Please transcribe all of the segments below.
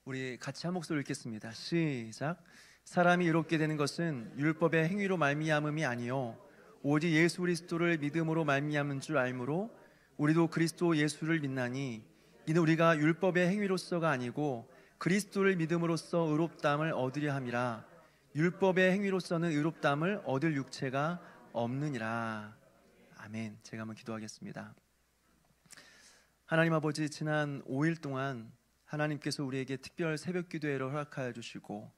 우리 같이 한 목소리 읽겠습니다. 시작. 사람이 의롭게 되는 것은 율법의 행위로 말미암음이 아니요 오직 예수 그리스도를 믿음으로 말미암은 줄 알므로 우리도 그리스도 예수를 믿나니 이는 우리가 율법의 행위로서가 아니고 그리스도를 믿음으로써 의롭다함을 얻으려 함이라. 율법의 행위로서는 의롭다함을 얻을 육체가 없느니라. 아멘. 제가 한번 기도하겠습니다. 하나님 아버지, 지난 5일 동안 하나님께서 우리에게 특별 새벽 기도회를 허락하여 주시고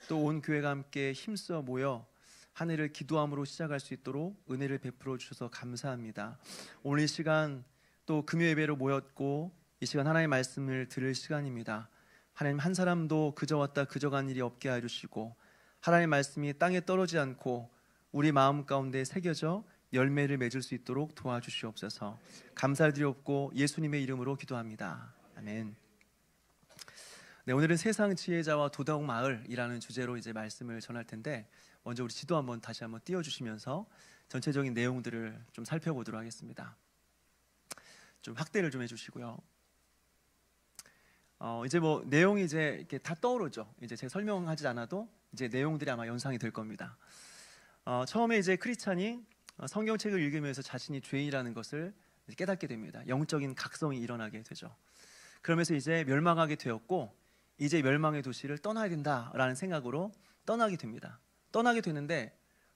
또 온 교회가 함께 힘써 모여 한 해를 기도함으로 시작할 수 있도록 은혜를 베풀어 주셔서 감사합니다. 오늘 이 시간 또 금요 예배로 모였고 이 시간 하나님의 말씀을 들을 시간입니다. 하나님, 한 사람도 그저 왔다 그저 간 일이 없게 하여 주시고 하나님의 말씀이 땅에 떨어지지 않고 우리 마음 가운데 새겨져 열매를 맺을 수 있도록 도와주시옵소서. 감사를 드리옵고 예수님의 이름으로 기도합니다. 아멘. 네, 오늘은 세상 지혜자와 도덕 마을이라는 주제로 이제 말씀을 전할 텐데, 먼저 우리 지도 다시 한번 띄워주시면서 전체적인 내용들을 좀 살펴보도록 하겠습니다. 좀 확대를 좀 해주시고요. 이제 뭐 내용이 이제 이렇게 다 떠오르죠. 이제 제가 설명하지 않아도 이제 내용들이 아마 연상이 될 겁니다. 처음에 이제 크리스찬이 성경책을 읽으면서 자신이 죄인이라는 것을 깨닫게 됩니다. 영적인 각성이 일어나게 되죠. 그러면서 이제 멸망하게 되었고 이제 멸망의 도시를 떠나야 된다라는 생각으로 떠나게 됩니다. 떠나게 되는데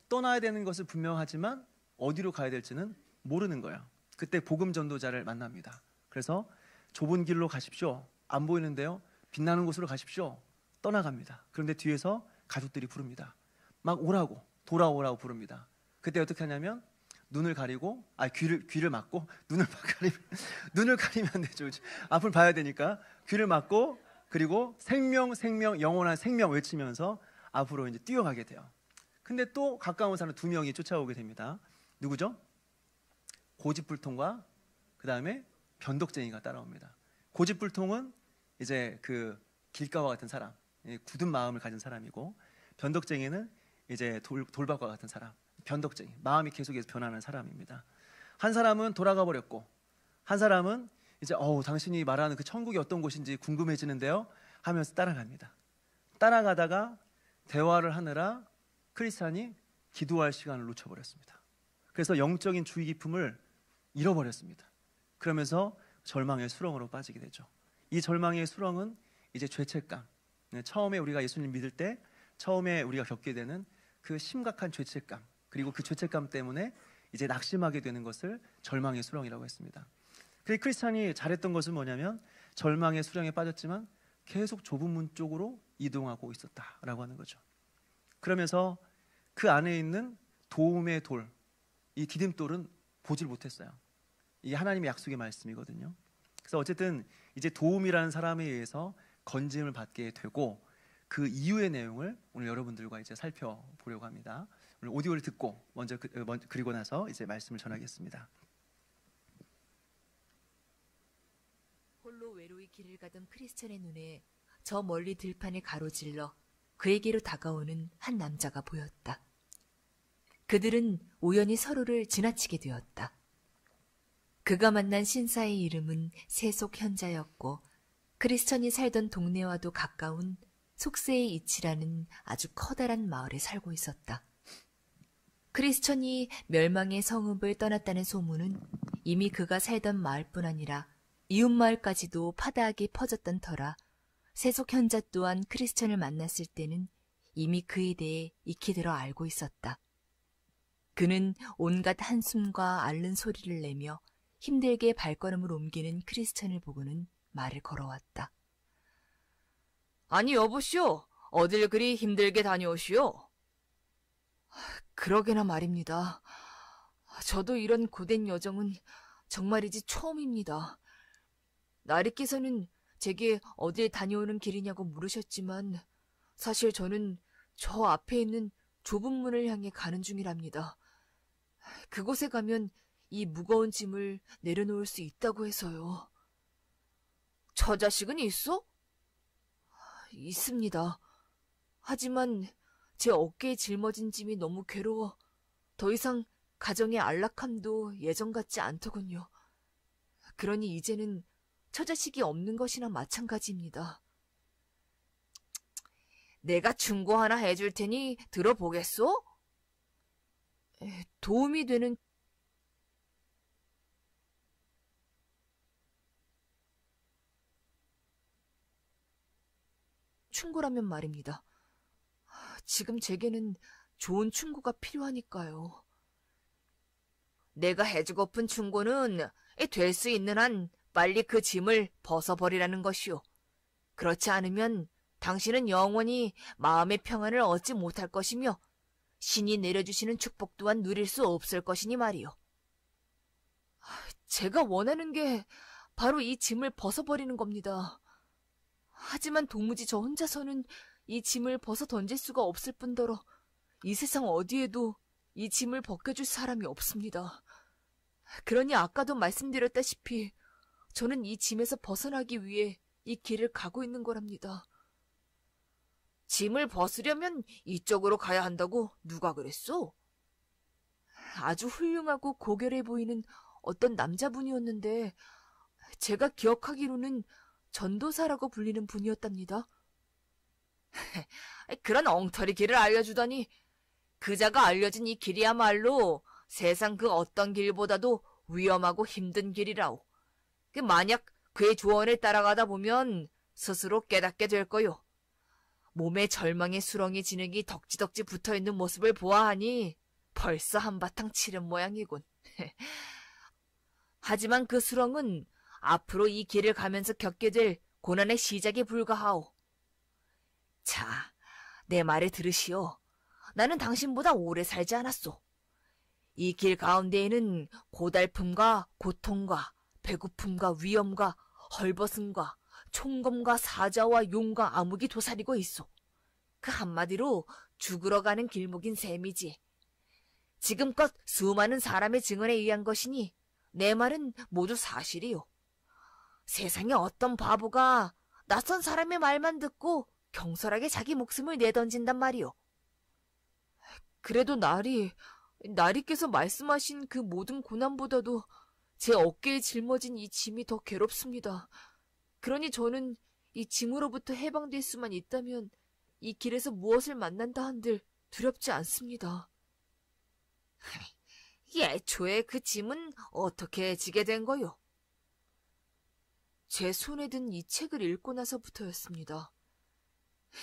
떠나야 되는 것은 분명하지만 어디로 가야 될지는 모르는 거예요. 그때 복음 전도자를 만납니다. 그래서 좁은 길로 가십시오. 안 보이는데요. 빛나는 곳으로 가십시오. 떠나갑니다. 그런데 뒤에서 가족들이 부릅니다. 막 오라고, 돌아오라고 부릅니다. 그때 어떻게 하냐면 눈을 가리고, 귀를 막고 눈을 가리면 안 되죠. 앞을 봐야 되니까 귀를 막고, 그리고 생명, 영원한 생명 외치면서 앞으로 이제 뛰어가게 돼요. 근데 또 가까운 사람 2명이 쫓아오게 됩니다. 누구죠? 고집불통과 그 다음에 변덕쟁이가 따라옵니다. 고집불통은 이제 그 길가와 같은 사람, 굳은 마음을 가진 사람이고, 변덕쟁이는 이제 돌박과 같은 사람, 변덕쟁이, 마음이 계속해서 변하는 사람입니다. 한 사람은 돌아가 버렸고, 한 사람은 이제 당신이 말하는 그 천국이 어떤 곳인지 궁금해지는데요 하면서 따라갑니다. 따라가다가 대화를 하느라 크리스찬이 기도할 시간을 놓쳐버렸습니다. 그래서 영적인 주의 깊음을 잃어버렸습니다. 그러면서 절망의 수렁으로 빠지게 되죠. 이 절망의 수렁은 이제 죄책감, 처음에 우리가 예수님 믿을 때 처음에 우리가 겪게 되는 그 심각한 죄책감, 그리고 그 죄책감 때문에 이제 낙심하게 되는 것을 절망의 수렁이라고 했습니다. 그 크리스찬이 잘했던 것은 뭐냐면 절망의 수렁에 빠졌지만 계속 좁은 문 쪽으로 이동하고 있었다라고 하는 거죠. 그러면서 그 안에 있는 도움의 돌, 이 디딤돌은 보질 못했어요. 이게 하나님의 약속의 말씀이거든요. 그래서 어쨌든 이제 도움이라는 사람에 의해서 건짐을 받게 되고, 그 이후의 내용을 오늘 여러분들과 이제 살펴보려고 합니다. 오늘 오디오를 듣고 그리고 나서 이제 말씀을 전하겠습니다. 홀로 외로이 길을 가던 크리스찬의 눈에 저 멀리 들판에 가로질러 그에게로 다가오는 한 남자가 보였다. 그들은 우연히 서로를 지나치게 되었다. 그가 만난 신사의 이름은 세속현자였고 크리스찬이 살던 동네와도 가까운 속세의 이치라는 아주 커다란 마을에 살고 있었다. 크리스찬이 멸망의 성읍을 떠났다는 소문은 이미 그가 살던 마을뿐 아니라 이웃마을까지도 파다하게 퍼졌던 터라 세속현자 또한 크리스찬을 만났을 때는 이미 그에 대해 익히 들어 알고 있었다. 그는 온갖 한숨과 앓는 소리를 내며 힘들게 발걸음을 옮기는 크리스찬을 보고는 말을 걸어왔다. 아니 여보시오, 어딜 그리 힘들게 다녀오시오? 그러게나 말입니다. 저도 이런 고된 여정은 정말이지 처음입니다. 나리께서는 제게 어딜 다녀오는 길이냐고 물으셨지만 사실 저는 저 앞에 있는 좁은 문을 향해 가는 중이랍니다. 그곳에 가면 이 무거운 짐을 내려놓을 수 있다고 해서요. 저 자식은 있어? 있습니다. 하지만 제 어깨에 짊어진 짐이 너무 괴로워 더 이상 가정의 안락함도 예전 같지 않더군요. 그러니 이제는 처자식이 없는 것이나 마찬가지입니다. 내가 충고 하나 해줄 테니 들어보겠소? 도움이 되는 충고라면 말입니다. 지금 제게는 좋은 충고가 필요하니까요. 내가 해주고픈 충고는 될 수 있는 한 빨리 그 짐을 벗어버리라는 것이오. 그렇지 않으면 당신은 영원히 마음의 평안을 얻지 못할 것이며 신이 내려주시는 축복 또한 누릴 수 없을 것이니 말이오. 제가 원하는 게 바로 이 짐을 벗어버리는 겁니다. 하지만 도무지 저 혼자서는 이 짐을 벗어 던질 수가 없을 뿐더러 이 세상 어디에도 이 짐을 벗겨줄 사람이 없습니다. 그러니 아까도 말씀드렸다시피 저는 이 짐에서 벗어나기 위해 이 길을 가고 있는 거랍니다. 짐을 벗으려면 이쪽으로 가야 한다고 누가 그랬소? 아주 훌륭하고 고결해 보이는 어떤 남자분이었는데 제가 기억하기로는 전도사라고 불리는 분이었답니다. 그런 엉터리 길을 알려주다니. 그자가 알려진 이 길이야말로 세상 그 어떤 길보다도 위험하고 힘든 길이라오. 만약 그의 조언을 따라가다 보면 스스로 깨닫게 될 거요. 몸에 절망의 수렁이 진흙이 덕지덕지 붙어있는 모습을 보아하니 벌써 한바탕 치른 모양이군. 하지만 그 수렁은 앞으로 이 길을 가면서 겪게 될 고난의 시작에 불과하오. 자, 내 말을 들으시오. 나는 당신보다 오래 살지 않았소. 이 길 가운데에는 고달픔과 고통과 배고픔과 위험과 헐벗음과 총검과 사자와 용과 암흑이 도사리고 있소. 그 한마디로 죽으러 가는 길목인 셈이지. 지금껏 수많은 사람의 증언에 의한 것이니 내 말은 모두 사실이요. 세상에 어떤 바보가 낯선 사람의 말만 듣고 경솔하게 자기 목숨을 내던진단 말이오. 그래도 나리께서 말씀하신 그 모든 고난보다도 제 어깨에 짊어진 이 짐이 더 괴롭습니다. 그러니 저는 이 짐으로부터 해방될 수만 있다면 이 길에서 무엇을 만난다 한들 두렵지 않습니다. 애초에 그 짐은 어떻게 지게 된 거요? 제 손에 든 이 책을 읽고 나서부터였습니다.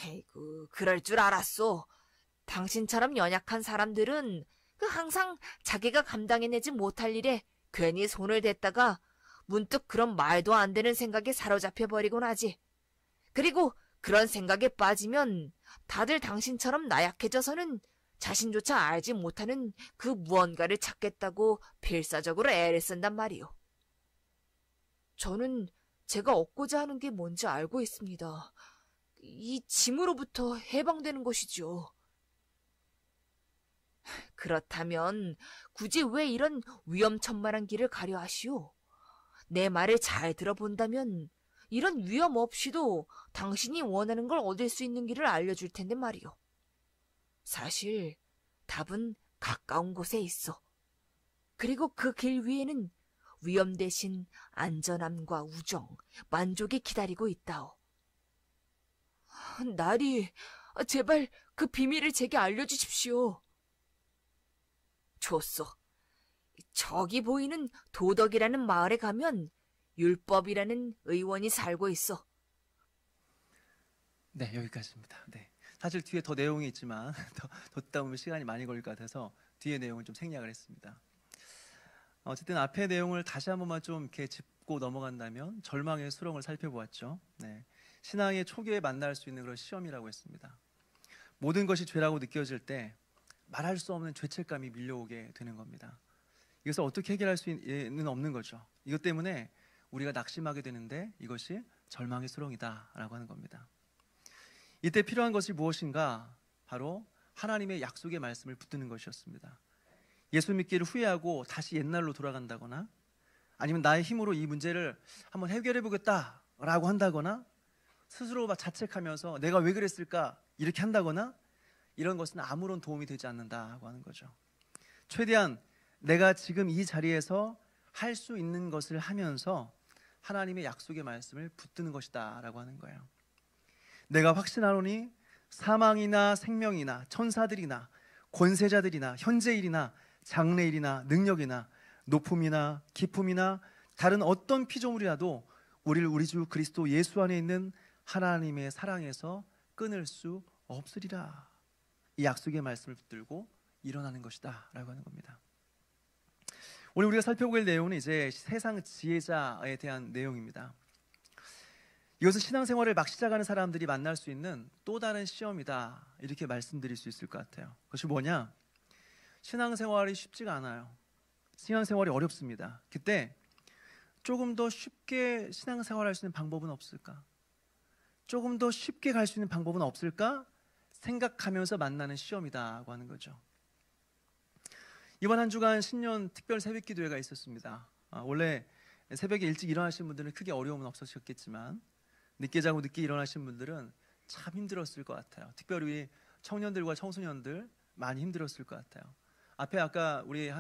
에이구, 그럴 줄 알았소. 당신처럼 연약한 사람들은 항상 자기가 감당해내지 못할 일에 괜히 손을 댔다가 문득 그런 말도 안 되는 생각에 사로잡혀버리곤 하지. 그리고 그런 생각에 빠지면 다들 당신처럼 나약해져서는 자신조차 알지 못하는 그 무언가를 찾겠다고 필사적으로 애를 쓴단 말이오. 저는 제가 얻고자 하는 게 뭔지 알고 있습니다. 이 짐으로부터 해방되는 것이죠. 그렇다면 굳이 왜 이런 위험천만한 길을 가려 하시오? 내 말을 잘 들어본다면 이런 위험 없이도 당신이 원하는 걸 얻을 수 있는 길을 알려줄 텐데 말이오. 사실 답은 가까운 곳에 있어. 그리고 그 길 위에는 위험 대신 안전함과 우정, 만족이 기다리고 있다오. 나리, 제발 그 비밀을 제게 알려주십시오. 좋소. 저기 보이는 도덕이라는 마을에 가면 율법이라는 의원이 살고 있어. 네, 여기까지입니다. 네. 사실 뒤에 더 내용이 있지만 더 듣다 보면 시간이 많이 걸릴 것 같아서 뒤에 내용을 좀 생략을 했습니다. 어쨌든 앞의 내용을 다시 한 번만 좀 이렇게 짚고 넘어간다면 절망의 수렁을 살펴보았죠. 네. 신앙의 초기에 만날 수 있는 그런 시험이라고 했습니다. 모든 것이 죄라고 느껴질 때 말할 수 없는 죄책감이 밀려오게 되는 겁니다. 이것을 어떻게 해결할 수는 없는 거죠. 이것 때문에 우리가 낙심하게 되는데 이것이 절망의 수렁이다라고 하는 겁니다. 이때 필요한 것이 무엇인가? 바로 하나님의 약속의 말씀을 붙드는 것이었습니다. 예수 믿기를 후회하고 다시 옛날로 돌아간다거나 아니면 나의 힘으로 이 문제를 한번 해결해 보겠다라고 한다거나 스스로 자책하면서 내가 왜 그랬을까 이렇게 한다거나 이런 것은 아무런 도움이 되지 않는다고 하는 거죠. 최대한 내가 지금 이 자리에서 할 수 있는 것을 하면서 하나님의 약속의 말씀을 붙드는 것이다 라고 하는 거예요. 내가 확신하노니 사망이나 생명이나 천사들이나 권세자들이나 현재일이나 장래일이나 능력이나 높음이나 깊음이나 다른 어떤 피조물이라도 우리를 우리 주 그리스도 예수 안에 있는 하나님의 사랑에서 끊을 수 없으리라. 이 약속의 말씀을 붙들고 일어나는 것이다 라고 하는 겁니다. 오늘 우리가 살펴볼 내용은 이제 세상 지혜자에 대한 내용입니다. 이것은 신앙생활을 막 시작하는 사람들이 만날 수 있는 또 다른 시험이다, 이렇게 말씀드릴 수 있을 것 같아요. 그것이 뭐냐? 신앙생활이 쉽지가 않아요. 신앙생활이 어렵습니다. 그때 조금 더 쉽게 신앙생활할 수 있는 방법은 없을까? 조금 더 쉽게 갈 수 있는 방법은 없을까? 생각하면서 만나는 시험이다고 하는 거죠. 이번 한 주간 신년 특별 새벽 기도회가 있었습니다. 원래 새벽에 일찍 일어나신 분들은 크게 어려움은 없으셨겠지만 늦게 자고 늦게 일어나신 분들은 참 힘들었을 것 같아요. 특별히 청년들과 청소년들 많이 힘들었을 것 같아요. 앞에 아까 우리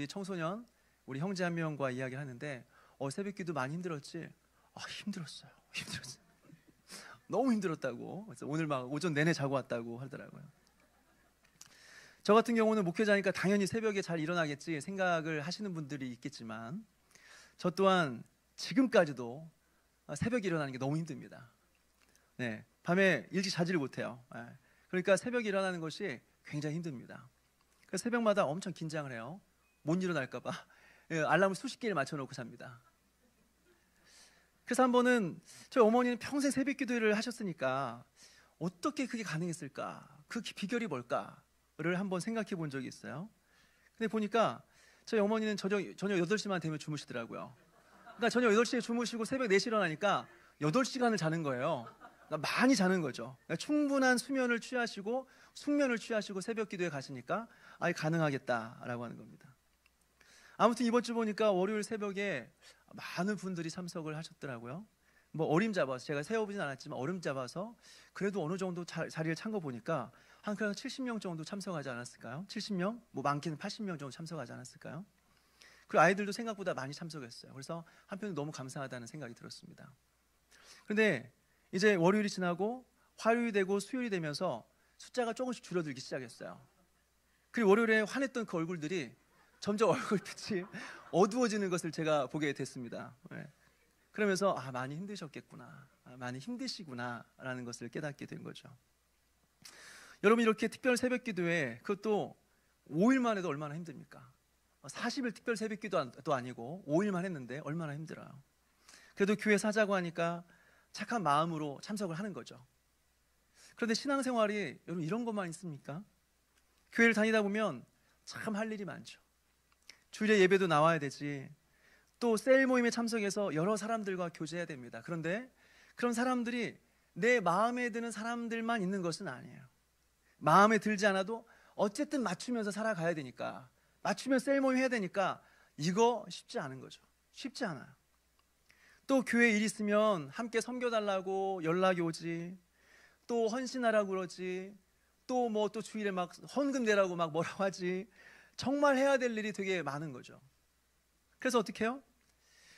청소년, 우리 형제 한 명과 이야기를 하는데 새벽 기도 많이 힘들었지? 힘들었어요. 너무 힘들었다고. 그래서 오늘 막 오전 내내 자고 왔다고 하더라고요. 저 같은 경우는 목회자니까 당연히 새벽에 잘 일어나겠지 생각을 하시는 분들이 있겠지만 저 또한 지금까지도 새벽에 일어나는 게 너무 힘듭니다. 네, 밤에 일찍 자지를 못해요. 그러니까 새벽에 일어나는 것이 굉장히 힘듭니다. 그래서 새벽마다 엄청 긴장을 해요. 못 일어날까 봐 알람을 수십 개를 맞춰놓고 잡니다. 그래서 한 번은 저희 어머니는 평생 새벽 기도를 하셨으니까 어떻게 그게 가능했을까? 그 비결이 뭘까를 한번 생각해 본 적이 있어요. 근데 보니까 저희 어머니는 저녁 8시만 되면 주무시더라고요. 그러니까 저녁 8시에 주무시고 새벽 4시에 일어나니까 8시간을 자는 거예요. 그러니까 많이 자는 거죠. 그러니까 충분한 수면을 취하시고 숙면을 취하시고 새벽 기도에 가시니까 가능하겠다라고 하는 겁니다. 아무튼 이번 주 보니까 월요일 새벽에 많은 분들이 참석을 하셨더라고요. 뭐 어림잡아서, 제가 세어보진 않았지만 어림잡아서 그래도 어느 정도 자리를 찬 거 보니까 한 70명 정도 참석하지 않았을까요? 70명? 뭐 많게는 80명 정도 참석하지 않았을까요? 그리고 아이들도 생각보다 많이 참석했어요. 그래서 한편으로 너무 감사하다는 생각이 들었습니다. 그런데 이제 월요일이 지나고 화요일이 되고 수요일이 되면서 숫자가 조금씩 줄어들기 시작했어요. 그리고 월요일에 화냈던 그 얼굴들이 점점 얼굴빛이 어두워지는 것을 제가 보게 됐습니다. 그러면서 많이 힘드셨겠구나, 많이 힘드시구나 라는 것을 깨닫게 된 거죠. 여러분, 이렇게 특별 새벽 기도에 그것도 5일만 해도 얼마나 힘듭니까? 40일 특별 새벽 기도도 아니고 5일만 했는데 얼마나 힘들어요. 그래도 교회 사자고 하니까 착한 마음으로 참석을 하는 거죠. 그런데 신앙생활이 여러분 이런 것만 있습니까? 교회를 다니다 보면 참 할 일이 많죠. 주일에 예배도 나와야 되지, 또 셀 모임에 참석해서 여러 사람들과 교제해야 됩니다. 그런데 그런 사람들이 내 마음에 드는 사람들만 있는 것은 아니에요. 마음에 들지 않아도 어쨌든 맞추면서 살아가야 되니까, 맞추면 셀 모임 해야 되니까 이거 쉽지 않은 거죠. 쉽지 않아요. 또 교회 일 있으면 함께 섬겨달라고 연락이 오지, 또 헌신하라고 그러지, 또 뭐 또 주일에 막 헌금 내라고 막 뭐라고 하지. 정말 해야 될 일이 되게 많은 거죠. 그래서 어떻게 해요?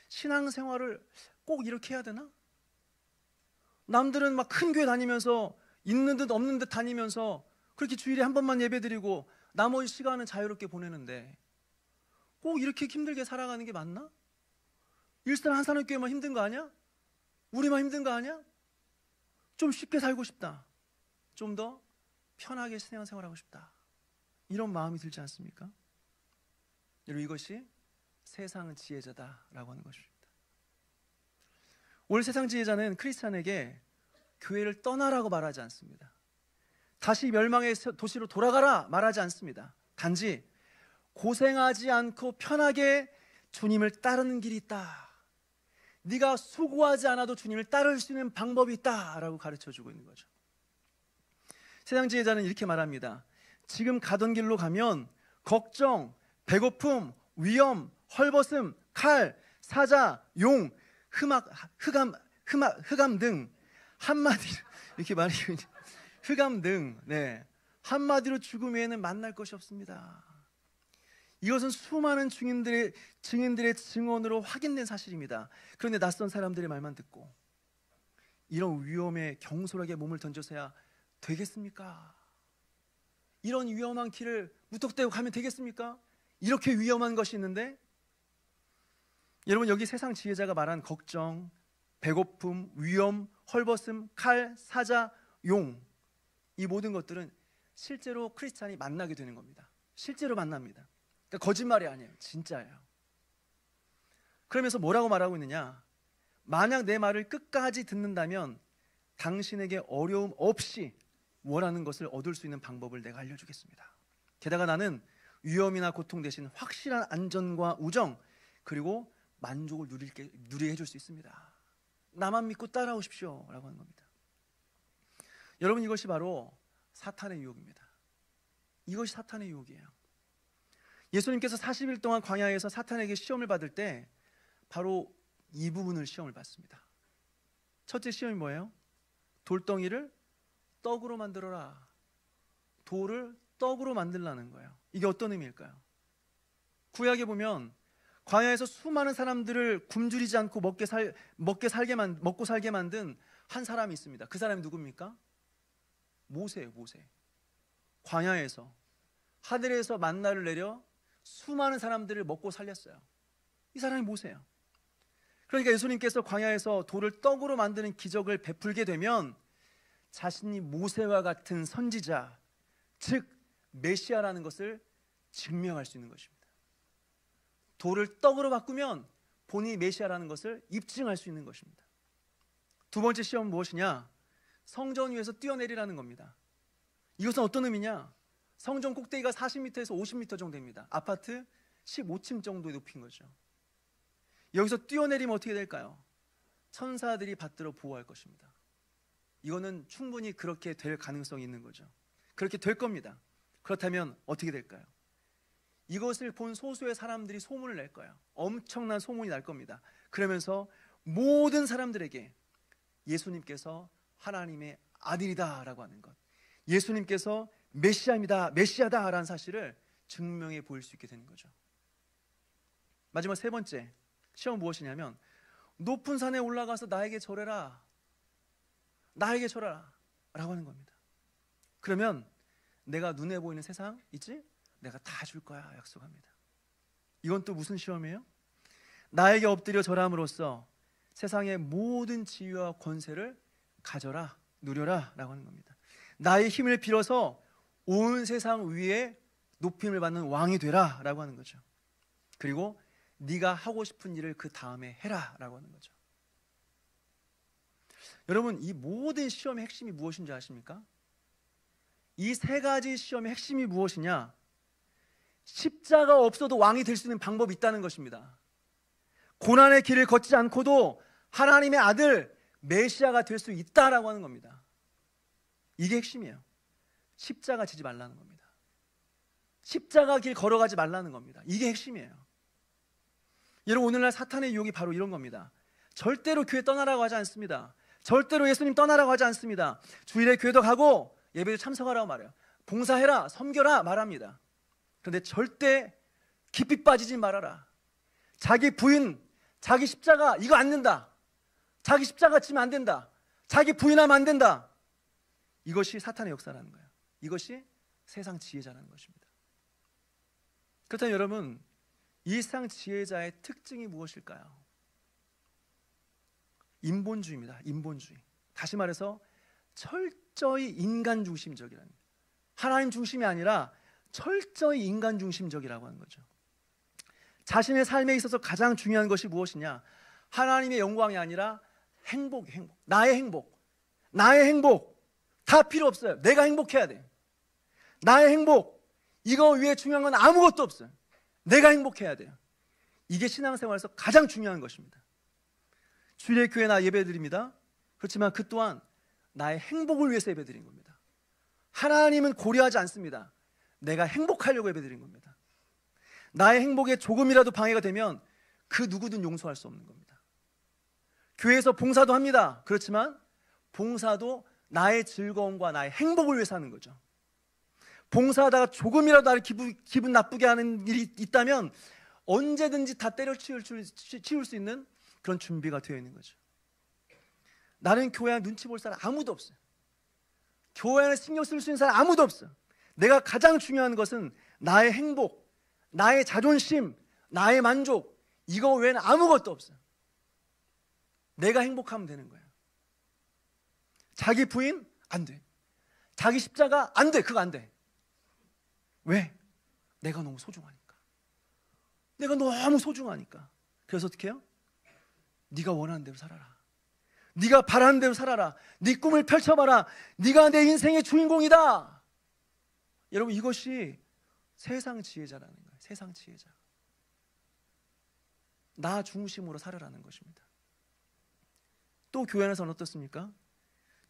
신앙생활을 꼭 이렇게 해야 되나? 남들은 막 큰 교회 다니면서 있는 듯 없는 듯 다니면서 그렇게 주일에 한 번만 예배드리고 나머지 시간은 자유롭게 보내는데 꼭 이렇게 힘들게 살아가는 게 맞나? 일산 한산업교회만 힘든 거 아니야? 우리만 힘든 거 아니야? 좀 쉽게 살고 싶다, 좀 더 편하게 신앙생활하고 싶다, 이런 마음이 들지 않습니까? 여러분, 이것이 세상 지혜자다라고 하는 것입니다. 오늘 세상 지혜자는 크리스찬에게 교회를 떠나라고 말하지 않습니다. 다시 멸망의 도시로 돌아가라 말하지 않습니다. 단지 고생하지 않고 편하게 주님을 따르는 길이 있다, 네가 수고하지 않아도 주님을 따를 수 있는 방법이 있다라고 가르쳐주고 있는 거죠. 세상 지혜자는 이렇게 말합니다. 지금 가던 길로 가면 걱정, 배고픔, 위험, 헐벗음, 칼, 사자, 용, 흑암 등 한마디로 이렇게 말해요. 흑암 등, 한마디로 죽음 외에는 만날 것이 없습니다. 이것은 수많은 증인들의 증언으로 확인된 사실입니다. 그런데 낯선 사람들의 말만 듣고 이런 위험에 경솔하게 몸을 던져서야 되겠습니까? 이런 위험한 길을 무턱대고 가면 되겠습니까? 이렇게 위험한 것이 있는데, 여러분, 여기 세상 지혜자가 말한 걱정, 배고픔, 위험, 헐벗음, 칼, 사자, 용, 이 모든 것들은 실제로 크리스찬이 만나게 되는 겁니다. 실제로 만납니다. 그러니까 거짓말이 아니에요. 진짜예요. 그러면서 뭐라고 말하고 있느냐? 만약 내 말을 끝까지 듣는다면 당신에게 어려움 없이 원하는 것을 얻을 수 있는 방법을 내가 알려주겠습니다. 게다가 나는 위험이나 고통 대신 확실한 안전과 우정, 그리고 만족을 누리게 해줄 수 있습니다. 나만 믿고 따라오십시오 라고 하는 겁니다. 여러분, 이것이 바로 사탄의 유혹입니다. 이것이 사탄의 유혹이에요. 예수님께서 40일 동안 광야에서 사탄에게 시험을 받을 때 바로 이 부분을 시험을 받습니다. 첫째 시험이 뭐예요? 돌덩이를 떡으로 만들어라. 돌을 떡으로 만들라는 거예요. 이게 어떤 의미일까요? 구약에 보면 광야에서 수많은 사람들을 굶주리지 않고 먹고 살게 만든 한 사람이 있습니다. 그 사람이 누굽니까? 모세예요. 모세. 광야에서 하늘에서 만나를 내려 수많은 사람들을 먹고 살렸어요. 이 사람이 모세예요. 그러니까 예수님께서 광야에서 돌을 떡으로 만드는 기적을 베풀게 되면 자신이 모세와 같은 선지자, 즉 메시아라는 것을 증명할 수 있는 것입니다. 돌을 떡으로 바꾸면 본인이 메시아라는 것을 입증할 수 있는 것입니다. 두 번째 시험은 무엇이냐? 성전 위에서 뛰어내리라는 겁니다. 이것은 어떤 의미냐? 성전 꼭대기가 40m에서 50m 정도 됩니다. 아파트 15층 정도의 높이인 거죠. 여기서 뛰어내리면 어떻게 될까요? 천사들이 받들어 보호할 것입니다. 이거는 충분히 그렇게 될 가능성이 있는 거죠. 그렇게 될 겁니다. 그렇다면 어떻게 될까요? 이것을 본 소수의 사람들이 소문을 낼 거예요. 엄청난 소문이 날 겁니다. 그러면서 모든 사람들에게 예수님께서 하나님의 아들이다 라고 하는 것, 예수님께서 메시아입니다, 메시아다라는 사실을 증명해 보일 수 있게 되는 거죠. 마지막 세 번째 시험은 무엇이냐면, 높은 산에 올라가서 나에게 절해라, 나에게 절하라 라고 하는 겁니다. 그러면 내가 눈에 보이는 세상 있지? 내가 다 줄 거야 약속합니다. 이건 또 무슨 시험이에요? 나에게 엎드려 절함으로써 세상의 모든 지위와 권세를 가져라, 누려라 라고 하는 겁니다. 나의 힘을 빌어서 온 세상 위에 높임을 받는 왕이 되라 라고 하는 거죠. 그리고 네가 하고 싶은 일을 그 다음에 해라 라고 하는 거죠. 여러분, 이 모든 시험의 핵심이 무엇인지 아십니까? 이 세 가지 시험의 핵심이 무엇이냐? 십자가 없어도 왕이 될 수 있는 방법이 있다는 것입니다. 고난의 길을 걷지 않고도 하나님의 아들 메시아가 될 수 있다라고 하는 겁니다. 이게 핵심이에요. 십자가 지지 말라는 겁니다. 십자가 길 걸어가지 말라는 겁니다. 이게 핵심이에요. 여러분, 오늘날 사탄의 유혹이 바로 이런 겁니다. 절대로 교회 떠나라고 하지 않습니다. 절대로 예수님 떠나라고 하지 않습니다. 주일에 교회도 가고 예배도 참석하라고 말해요. 봉사해라, 섬겨라 말합니다. 그런데 절대 깊이 빠지지 말아라. 자기 부인, 자기 십자가 이거 안 된다. 자기 십자가 지면 안 된다. 자기 부인하면 안 된다. 이것이 사탄의 역사라는 거예요. 이것이 세상 지혜자라는 것입니다. 그렇다면 여러분, 이 세상 지혜자의 특징이 무엇일까요? 인본주의입니다. 인본주의. 다시 말해서 철저히 인간 중심적이라는 거예요. 하나님 중심이 아니라 철저히 인간 중심적이라고 하는 거죠. 자신의 삶에 있어서 가장 중요한 것이 무엇이냐? 하나님의 영광이 아니라 행복. 나의 행복 다 필요 없어요. 내가 행복해야 돼. 나의 행복, 이거 위에 중요한 건 아무것도 없어요. 내가 행복해야 돼요. 이게 신앙생활에서 가장 중요한 것입니다. 주일에 교회 나 예배드립니다. 그렇지만 그 또한 나의 행복을 위해서 예배드린 겁니다. 하나님은 고려하지 않습니다. 내가 행복하려고 예배드린 겁니다. 나의 행복에 조금이라도 방해가 되면 그 누구든 용서할 수 없는 겁니다. 교회에서 봉사도 합니다. 그렇지만 봉사도 나의 즐거움과 나의 행복을 위해서 하는 거죠. 봉사하다가 조금이라도 나를 기분 나쁘게 하는 일이 있다면 언제든지 다 때려치울 수 있는 그런 준비가 되어 있는 거죠. 나는 교회 눈치 볼 사람 아무도 없어요. 교회 안에 신경 쓸 수 있는 사람 아무도 없어. 내가 가장 중요한 것은 나의 행복, 나의 자존심, 나의 만족, 이거 외에는 아무것도 없어. 내가 행복하면 되는 거야. 자기 부인? 안 돼. 자기 십자가? 안 돼. 그거 안 돼. 왜? 내가 너무 소중하니까. 내가 너무 소중하니까. 그래서 어떻게 해요? 네가 원하는 대로 살아라. 네가 바라는 대로 살아라. 네 꿈을 펼쳐봐라. 네가 내 인생의 주인공이다. 여러분, 이것이 세상 지혜자라는 거예요. 세상 지혜자. 나 중심으로 살아라는 것입니다. 또 교회 안에서는 어떻습니까?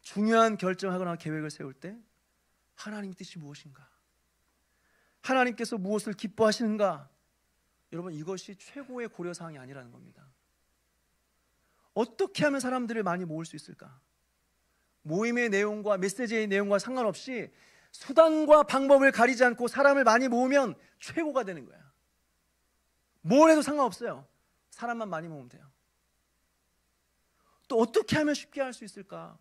중요한 결정하거나 계획을 세울 때 하나님의 뜻이 무엇인가? 하나님께서 무엇을 기뻐하시는가? 여러분, 이것이 최고의 고려사항이 아니라는 겁니다. 어떻게 하면 사람들을 많이 모을 수 있을까? 모임의 내용과 메시지의 내용과 상관없이 수단과 방법을 가리지 않고 사람을 많이 모으면 최고가 되는 거야. 뭘 해도 상관없어요. 사람만 많이 모으면 돼요. 또 어떻게 하면 쉽게 할 수 있을까?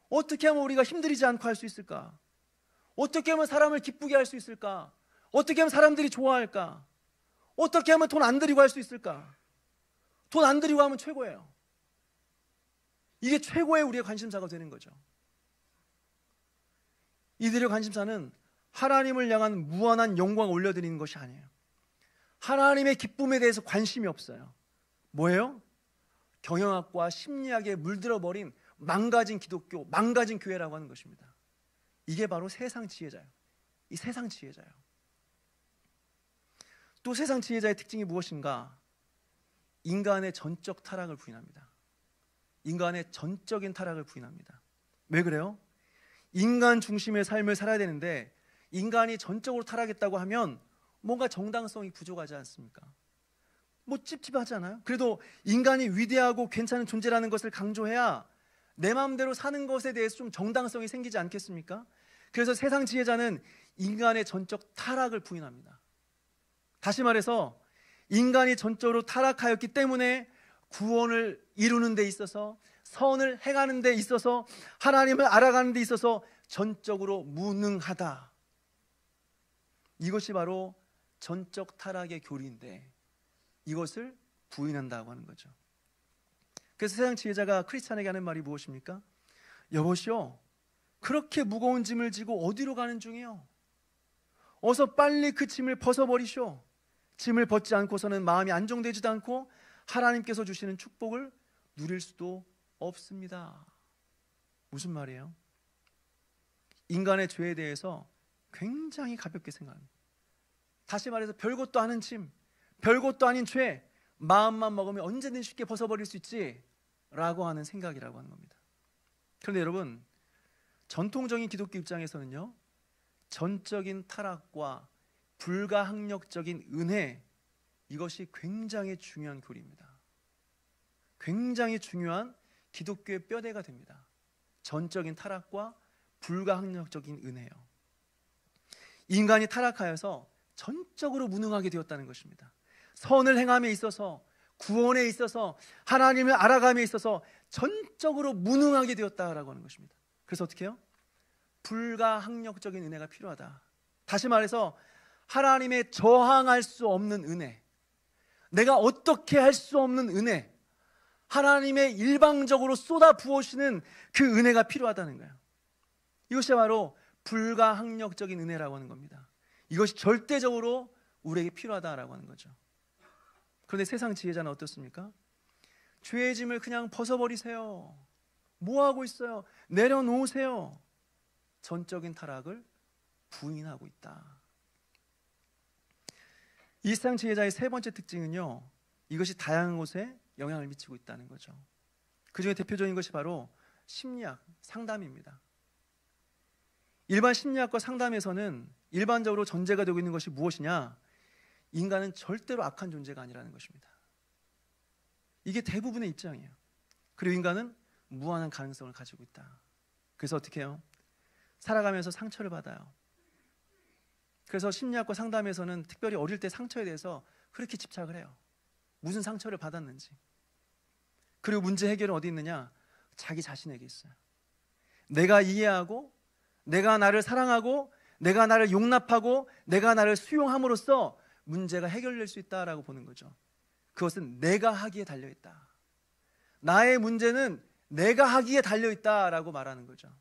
어떻게 하면 우리가 힘들이지 않고 할 수 있을까? 어떻게 하면 사람을 기쁘게 할 수 있을까? 어떻게 하면 사람들이 좋아할까? 어떻게 하면 돈 안 들이고 할 수 있을까? 돈 안 들이고 하면 최고예요. 이게 최고의 우리의 관심사가 되는 거죠. 이들의 관심사는 하나님을 향한 무한한 영광을 올려드리는 것이 아니에요. 하나님의 기쁨에 대해서 관심이 없어요. 뭐예요? 경영학과 심리학에 물들어버린 망가진 기독교, 망가진 교회라고 하는 것입니다. 이게 바로 세상 지혜자예요. 이 세상 지혜자예요. 또 세상 지혜자의 특징이 무엇인가? 인간의 전적 타락을 부인합니다. 인간의 전적인 타락을 부인합니다. 왜 그래요? 인간 중심의 삶을 살아야 되는데 인간이 전적으로 타락했다고 하면 뭔가 정당성이 부족하지 않습니까? 뭐 찝찝하잖아요. 그래도 인간이 위대하고 괜찮은 존재라는 것을 강조해야 내 마음대로 사는 것에 대해서 좀 정당성이 생기지 않겠습니까? 그래서 세상 지혜자는 인간의 전적 타락을 부인합니다. 다시 말해서 인간이 전적으로 타락하였기 때문에 구원을 이루는 데 있어서, 선을 행하는 데 있어서, 하나님을 알아가는 데 있어서 전적으로 무능하다. 이것이 바로 전적 타락의 교리인데 이것을 부인한다고 하는 거죠. 그래서 세상 지혜자가 크리스찬에게 하는 말이 무엇입니까? 여보시오, 그렇게 무거운 짐을 지고 어디로 가는 중이요? 어서 빨리 그 짐을 벗어버리시오. 짐을 벗지 않고서는 마음이 안정되지도 않고 하나님께서 주시는 축복을 누릴 수도 없습니다. 무슨 말이에요? 인간의 죄에 대해서 굉장히 가볍게 생각합니다. 다시 말해서 별것도 아닌 짐, 별것도 아닌 죄, 마음만 먹으면 언제든 쉽게 벗어버릴 수 있지 라고 하는 생각이라고 하는 겁니다. 그런데 여러분, 전통적인 기독교 입장에서는요, 전적인 타락과 불가항력적인 은혜, 이것이 굉장히 중요한 교리입니다. 굉장히 중요한 기독교의 뼈대가 됩니다. 전적인 타락과 불가항력적인 은혜요. 인간이 타락하여서 전적으로 무능하게 되었다는 것입니다. 선을 행함에 있어서, 구원에 있어서, 하나님을 알아감에 있어서 전적으로 무능하게 되었다라고 하는 것입니다. 그래서 어떻게 해요? 불가항력적인 은혜가 필요하다. 다시 말해서 하나님의 저항할 수 없는 은혜, 내가 어떻게 할 수 없는 은혜, 하나님의 일방적으로 쏟아 부으시는 그 은혜가 필요하다는 거예요. 이것이 바로 불가항력적인 은혜라고 하는 겁니다. 이것이 절대적으로 우리에게 필요하다라고 하는 거죠. 그런데 세상 지혜자는 어떻습니까? 죄의 짐을 그냥 벗어버리세요. 뭐 하고 있어요? 내려놓으세요. 전적인 타락을 부인하고 있다. 이 세상 지혜자의 세 번째 특징은요, 이것이 다양한 곳에 영향을 미치고 있다는 거죠. 그 중에 대표적인 것이 바로 심리학, 상담입니다. 일반 심리학과 상담에서는 일반적으로 전제가 되고 있는 것이 무엇이냐? 인간은 절대로 악한 존재가 아니라는 것입니다. 이게 대부분의 입장이에요. 그리고 인간은 무한한 가능성을 가지고 있다. 그래서 어떻게 해요? 살아가면서 상처를 받아요. 그래서 심리학과 상담에서는 특별히 어릴 때 상처에 대해서 그렇게 집착을 해요. 무슨 상처를 받았는지. 그리고 문제 해결은 어디 있느냐? 자기 자신에게 있어요. 내가 이해하고 내가 나를 사랑하고 내가 나를 용납하고 내가 나를 수용함으로써 문제가 해결될 수 있다라고 보는 거죠. 그것은 내가 하기에 달려있다. 나의 문제는 내가 하기에 달려있다라고 말하는 거죠.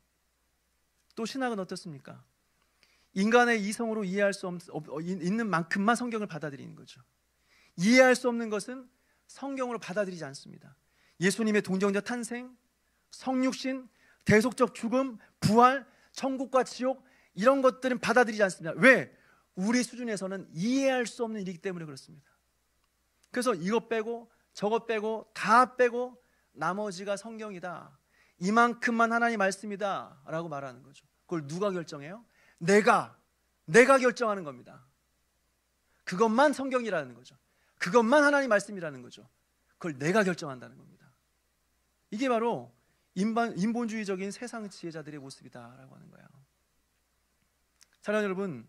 또 신학은 어떻습니까? 인간의 이성으로 이해할 수 있는 만큼만 성경을 받아들이는 거죠. 이해할 수 없는 것은 성경으로 받아들이지 않습니다. 예수님의 동정적 탄생, 성육신, 대속적 죽음, 부활, 천국과 지옥 이런 것들은 받아들이지 않습니다. 왜? 우리 수준에서는 이해할 수 없는 일이기 때문에 그렇습니다. 그래서 이것 빼고 저것 빼고 다 빼고 나머지가 성경이다. 이만큼만 하나님 말씀이다 라고 말하는 거죠. 그걸 누가 결정해요? 내가 결정하는 겁니다. 그것만 성경이라는 거죠. 그것만 하나님 말씀이라는 거죠. 그걸 내가 결정한다는 겁니다. 이게 바로 인본주의적인 세상 지혜자들의 모습이다라고 하는 거예요. 사랑하는 여러분,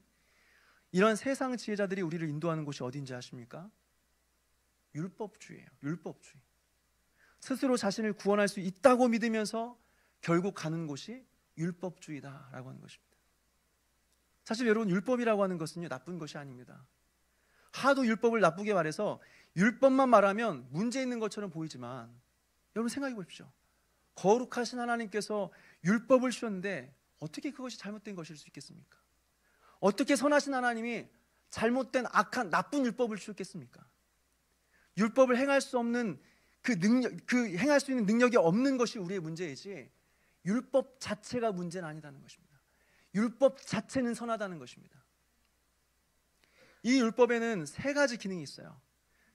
이런 세상 지혜자들이 우리를 인도하는 곳이 어딘지 아십니까? 율법주의예요. 율법주의. 스스로 자신을 구원할 수 있다고 믿으면서 결국 가는 곳이 율법주의다라고 하는 것입니다. 사실 여러분, 율법이라고 하는 것은요, 나쁜 것이 아닙니다. 하도 율법을 나쁘게 말해서 율법만 말하면 문제 있는 것처럼 보이지만 여러분 생각해 보십시오. 거룩하신 하나님께서 율법을 주셨는데 어떻게 그것이 잘못된 것일 수 있겠습니까? 어떻게 선하신 하나님이 잘못된 악한 나쁜 율법을 주셨겠습니까? 율법을 행할 수 없는 행할 수 있는 능력이 없는 것이 우리의 문제이지 율법 자체가 문제는 아니다는 것입니다. 율법 자체는 선하다는 것입니다. 이 율법에는 세 가지 기능이 있어요.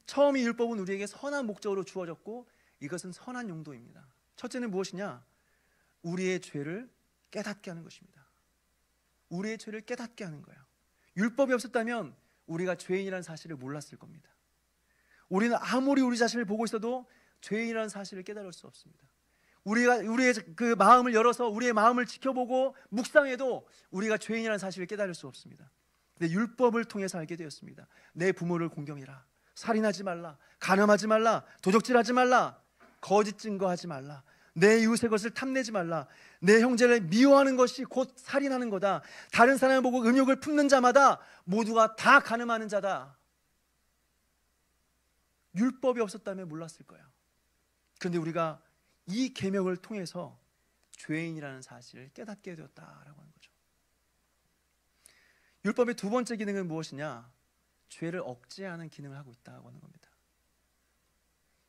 처음 이 율법은 우리에게 선한 목적으로 주어졌고 이것은 선한 용도입니다. 첫째는 무엇이냐? 우리의 죄를 깨닫게 하는 것입니다. 우리의 죄를 깨닫게 하는 거예요. 율법이 없었다면 우리가 죄인이라는 사실을 몰랐을 겁니다. 우리는 아무리 우리 자신을 보고 있어도 죄인이라는 사실을 깨달을 수 없습니다. 우리의 그 마음을 열어서 우리의 마음을 지켜보고 묵상해도 우리가 죄인이라는 사실을 깨달을 수 없습니다. 근데 율법을 통해서 알게 되었습니다. 내 부모를 공경해라, 살인하지 말라, 간음하지 말라, 도적질하지 말라, 거짓 증거하지 말라, 내 이웃의 것을 탐내지 말라, 내 형제를 미워하는 것이 곧 살인하는 거다, 다른 사람을 보고 음욕을 품는 자마다 모두가 다 간음하는 자다. 율법이 없었다면 몰랐을 거예요. 그런데 우리가 이 계명을 통해서 죄인이라는 사실을 깨닫게 되었다라고 하는 거죠. 율법의 두 번째 기능은 무엇이냐? 죄를 억제하는 기능을 하고 있다고 하는 겁니다.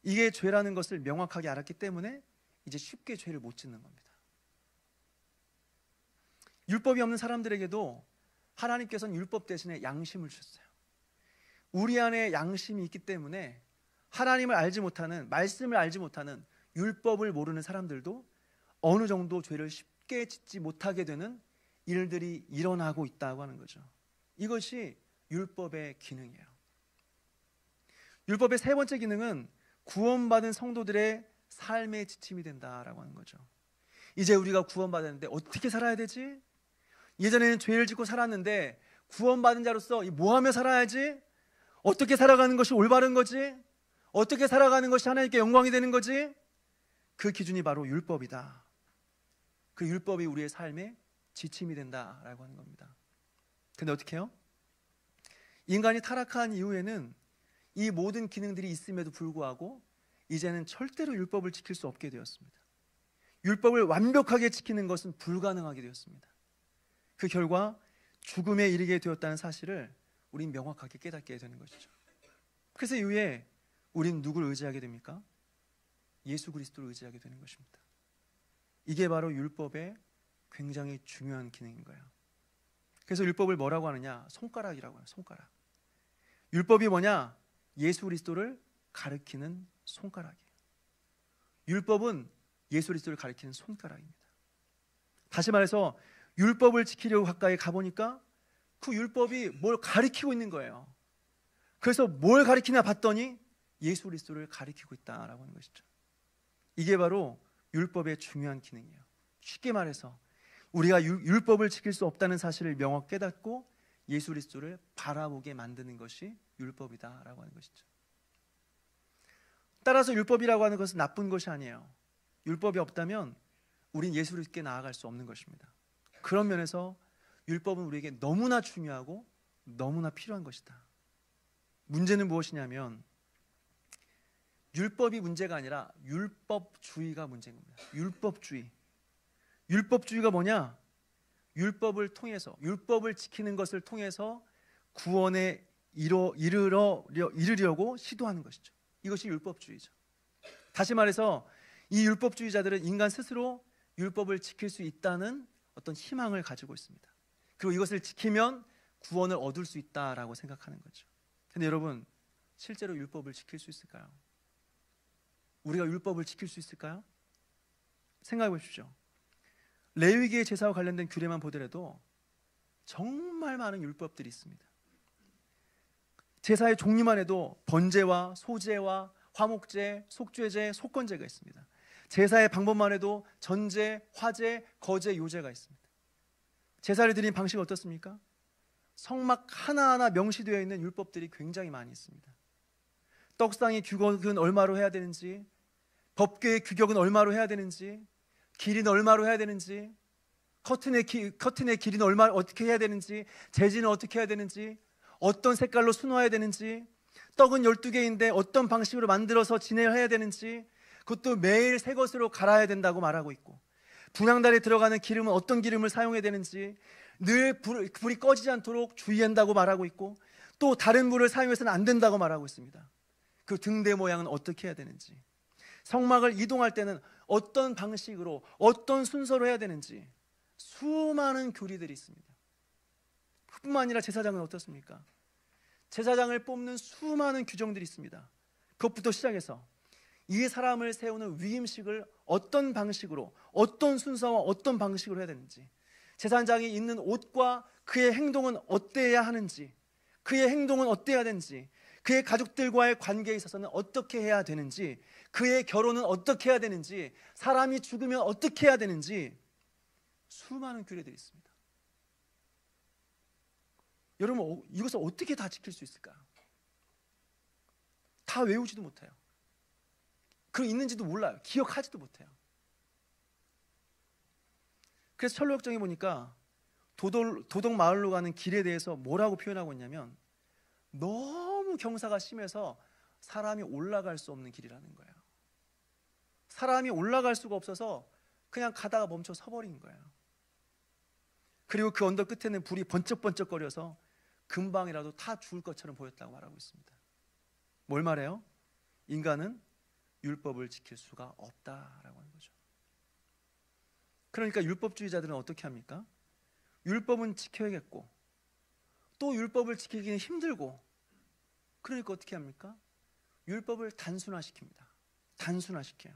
이게 죄라는 것을 명확하게 알았기 때문에 이제 쉽게 죄를 못 짓는 겁니다. 율법이 없는 사람들에게도 하나님께서는 율법 대신에 양심을 주셨어요. 우리 안에 양심이 있기 때문에 하나님을 알지 못하는, 말씀을 알지 못하는, 율법을 모르는 사람들도 어느 정도 죄를 쉽게 짓지 못하게 되는 일들이 일어나고 있다고 하는 거죠. 이것이 율법의 기능이에요. 율법의 세 번째 기능은 구원받은 성도들의 삶의 지침이 된다라고 하는 거죠. 이제 우리가 구원받았는데 어떻게 살아야 되지? 예전에는 죄를 짓고 살았는데 구원받은 자로서 뭐 하며 살아야지? 어떻게 살아가는 것이 올바른 거지? 어떻게 살아가는 것이 하나님께 영광이 되는 거지? 그 기준이 바로 율법이다. 그 율법이 우리의 삶의 지침이 된다라고 하는 겁니다. 근데 어떻게 해요? 인간이 타락한 이후에는 이 모든 기능들이 있음에도 불구하고 이제는 절대로 율법을 지킬 수 없게 되었습니다. 율법을 완벽하게 지키는 것은 불가능하게 되었습니다. 그 결과 죽음에 이르게 되었다는 사실을 우린 명확하게 깨닫게 되는 것이죠. 그래서 이후에 우린 누구를 의지하게 됩니까? 예수 그리스도를 의지하게 되는 것입니다. 이게 바로 율법의 굉장히 중요한 기능인 거예요. 그래서 율법을 뭐라고 하느냐? 손가락이라고 해요. 손가락. 율법이 뭐냐? 예수 그리스도를 가리키는 손가락이에요. 율법은 예수 그리스도를 가리키는 손가락입니다. 다시 말해서 율법을 지키려고 가까이 가보니까 그 율법이 뭘 가리키고 있는 거예요. 그래서 뭘 가리키나 봤더니 예수 그리스도를 가리키고 있다라고 하는 것이죠. 이게 바로 율법의 중요한 기능이에요. 쉽게 말해서 우리가 율법을 지킬 수 없다는 사실을 명확히 깨닫고 예수 그리스도를 바라보게 만드는 것이 율법이다라고 하는 것이죠. 따라서 율법이라고 하는 것은 나쁜 것이 아니에요. 율법이 없다면 우린 예수 그리스도께 나아갈 수 없는 것입니다. 그런 면에서 율법은 우리에게 너무나 중요하고 너무나 필요한 것이다. 문제는 무엇이냐면 율법이 문제가 아니라 율법주의가 문제인 겁니다. 율법주의. 율법주의가 뭐냐? 율법을 통해서, 율법을 지키는 것을 통해서 구원에 이르려고 시도하는 것이죠. 이것이 율법주의죠. 다시 말해서 이 율법주의자들은 인간 스스로 율법을 지킬 수 있다는 어떤 희망을 가지고 있습니다. 그리고 이것을 지키면 구원을 얻을 수 있다라고 생각하는 거죠. 근데 여러분, 실제로 율법을 지킬 수 있을까요? 우리가 율법을 지킬 수 있을까요? 생각해 보십시오. 레위기의 제사와 관련된 규례만 보더라도 정말 많은 율법들이 있습니다. 제사의 종류만 해도 번제와 소제와 화목제, 속죄제, 속건제가 있습니다. 제사의 방법만 해도 전제, 화제, 거제, 요제가 있습니다. 제사를 드리는 방식은 어떻습니까? 성막 하나하나 명시되어 있는 율법들이 굉장히 많이 있습니다. 떡상의 규격은 얼마로 해야 되는지, 법궤의 규격은 얼마로 해야 되는지, 길이는 얼마로 해야 되는지, 커튼의 길이는 어떻게 해야 되는지, 재질은 어떻게 해야 되는지, 어떤 색깔로 수놓아야 되는지, 떡은 12개인데 어떤 방식으로 만들어서 진행해야 되는지, 그것도 매일 새 것으로 갈아야 된다고 말하고 있고, 분향단에 들어가는 기름은 어떤 기름을 사용해야 되는지, 늘 불이 꺼지지 않도록 주의한다고 말하고 있고, 또 다른 물을 사용해서는 안 된다고 말하고 있습니다. 그 등대 모양은 어떻게 해야 되는지, 성막을 이동할 때는 어떤 방식으로 어떤 순서로 해야 되는지 수많은 교리들이 있습니다. 뿐만 아니라 제사장은 어떻습니까? 제사장을 뽑는 수많은 규정들이 있습니다. 그것부터 시작해서 이 사람을 세우는 위임식을 어떤 방식으로, 어떤 순서와 어떤 방식으로 해야 되는지, 제사장이 입는 옷과 그의 행동은 어때야 하는지, 그의 행동은 어때야 되는지, 그의 가족들과의 관계에 있어서는 어떻게 해야 되는지, 그의 결혼은 어떻게 해야 되는지, 사람이 죽으면 어떻게 해야 되는지 수많은 규례들이 있습니다. 여러분, 이것을 어떻게 다 지킬 수 있을까요? 다 외우지도 못해요. 그리고 있는지도 몰라요. 기억하지도 못해요. 그래서 철로역정에 보니까 도덕 마을로 가는 길에 대해서 뭐라고 표현하고 있냐면 너무 경사가 심해서 사람이 올라갈 수 없는 길이라는 거예요. 사람이 올라갈 수가 없어서 그냥 가다가 멈춰 서버린 거예요. 그리고 그 언덕 끝에는 불이 번쩍번쩍거려서 금방이라도 타 죽을 것처럼 보였다고 말하고 있습니다. 뭘 말해요? 인간은 율법을 지킬 수가 없다라고 하는 거죠. 그러니까 율법주의자들은 어떻게 합니까? 율법은 지켜야겠고 또 율법을 지키기는 힘들고, 그러니까 어떻게 합니까? 율법을 단순화시킵니다. 단순화시켜요.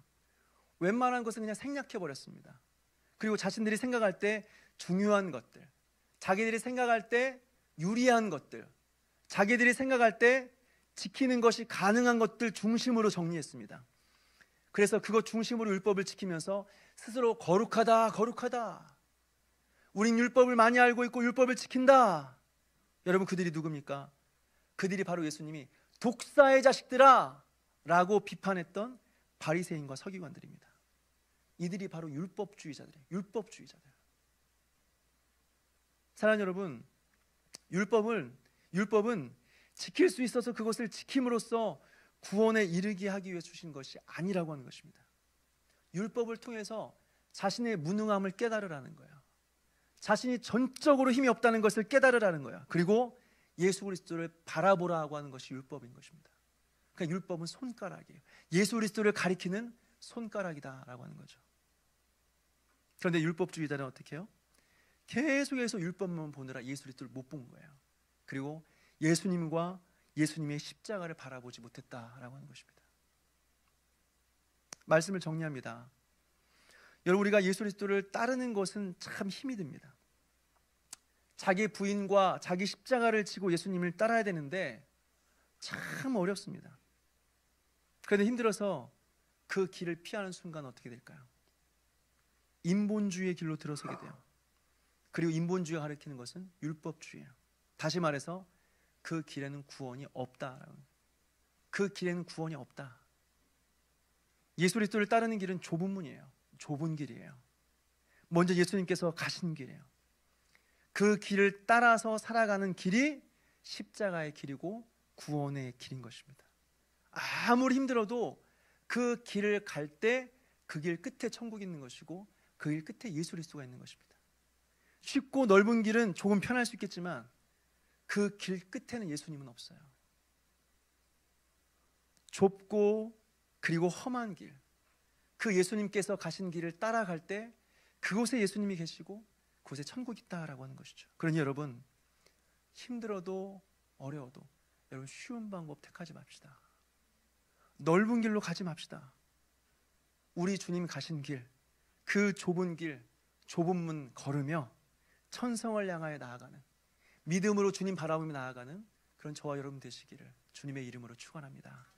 웬만한 것은 그냥 생략해버렸습니다. 그리고 자신들이 생각할 때 중요한 것들, 자기들이 생각할 때 유리한 것들, 자기들이 생각할 때 지키는 것이 가능한 것들 중심으로 정리했습니다. 그래서 그것 중심으로 율법을 지키면서 스스로 거룩하다, 거룩하다, 우린 율법을 많이 알고 있고 율법을 지킨다. 여러분, 그들이 누굽니까? 그들이 바로 예수님이 독사의 자식들아 라고 비판했던 바리새인과 서기관들입니다. 이들이 바로 율법주의자들이에요. 율법주의자들. 사랑하는 여러분, 율법은 지킬 수 있어서 그것을 지킴으로써 구원에 이르게 하기 위해 주신 것이 아니라고 하는 것입니다. 율법을 통해서 자신의 무능함을 깨달으라는 거예요. 자신이 전적으로 힘이 없다는 것을 깨달으라는 거예요. 그리고 예수 그리스도를 바라보라고 하는 것이 율법인 것입니다. 그러니까 율법은 손가락이에요. 예수 그리스도를 가리키는 손가락이다라고 하는 거죠. 그런데 율법주의자는 어떻게 해요? 계속해서 율법만 보느라 예수 그리스도를 못 본 거예요. 그리고 예수님과 예수님의 십자가를 바라보지 못했다라고 하는 것입니다. 말씀을 정리합니다. 여러분, 우리가 예수 그리스도를 따르는 것은 참 힘이 듭니다. 자기 부인과 자기 십자가를 지고 예수님을 따라야 되는데 참 어렵습니다. 그런데 힘들어서 그 길을 피하는 순간 어떻게 될까요? 인본주의의 길로 들어서게 돼요. 그리고 인본주의가 가리키는 것은 율법주의예요. 다시 말해서 그 길에는 구원이 없다. 그 길에는 구원이 없다. 예수 그리스도를 따르는 길은 좁은 문이에요. 좁은 길이에요. 먼저 예수님께서 가신 길이에요. 그 길을 따라서 살아가는 길이 십자가의 길이고 구원의 길인 것입니다. 아무리 힘들어도 그 길을 갈 때 그 길 끝에 천국이 있는 것이고 그 길 끝에 예수 그리스도가 있는 것입니다. 쉽고 넓은 길은 조금 편할 수 있겠지만 그 길 끝에는 예수님은 없어요. 좁고 그리고 험한 길, 그 예수님께서 가신 길을 따라갈 때 그곳에 예수님이 계시고 그곳에 천국이 있다라고 하는 것이죠. 그러니 여러분, 힘들어도 어려워도 여러분 쉬운 방법 택하지 맙시다. 넓은 길로 가지 맙시다. 우리 주님 가신 길, 그 좁은 길, 좁은 문 걸으며 천성을 향하여 나아가는, 믿음으로 주님 바라보며 나아가는 그런 저와 여러분 되시기를 주님의 이름으로 축원합니다.